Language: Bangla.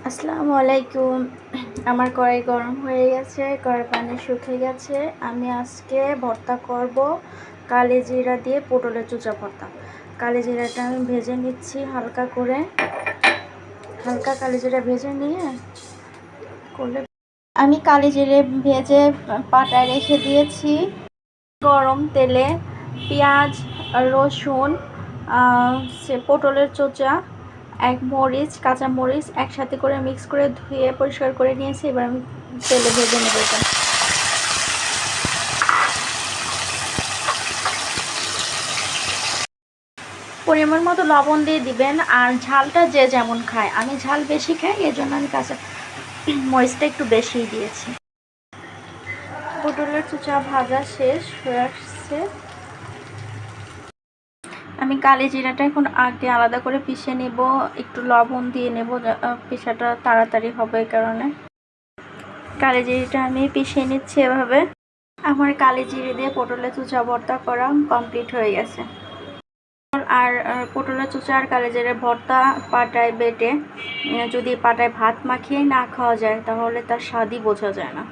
আসসালামু আলাইকুম। আমার কড়াই গরম হয়ে গেছে, কড়াই পানি শুকিয়ে গেছে। আমি আজকে ভর্তা করব কালি জিরা দিয়ে পটলের চুচা ভর্তা। কালি জিরাটা আমি ভেজে নিচ্ছি হালকা করে, হালকা কালি জিরা ভেজে নিয়ে করলে আমি কালি জিরে ভেজে পাটায় রেখে দিয়েছি। গরম তেলে পেঁয়াজ, রসুন, পটলের চোচা, এক মরিচ, কাঁচা মরিচ একসাথে করে মিক্স করে ধুয়ে পরিষ্কার করে নিয়েছি। এবার আমি তেলে ভেজে নেব এটা। পরিমাণ মতো লবণ দিয়ে দিবেন, আর ঝালটা যে যেমন খায়, আমি ঝাল বেশি খাই, এই জন্য আমি কাঁচা মরিচটা একটু বেশিই দিয়েছি। পটলের চোচা ভাজা শেষ হয়ে আসছে। আমি কালি জিরাটা এখন আগে আলাদা করে পিষে নেব, একটু লবণ দিয়ে নেব, পিষাটা তাড়াতাড়ি হবে এই কারণে। কালি জিরাটা আমি পিষে নিচ্ছি এভাবে। আমার কালি জিরে দিয়ে পটলের চুচা ভর্তা করা কমপ্লিট হয়ে গেছে। আর পটলের চুচা আর কালি জিরে ভর্তা পাটায় বেটে, যদি পাটায় ভাত মাখিয়ে না খাওয়া যায় তাহলে তার স্বাদই বোঝা যায় না।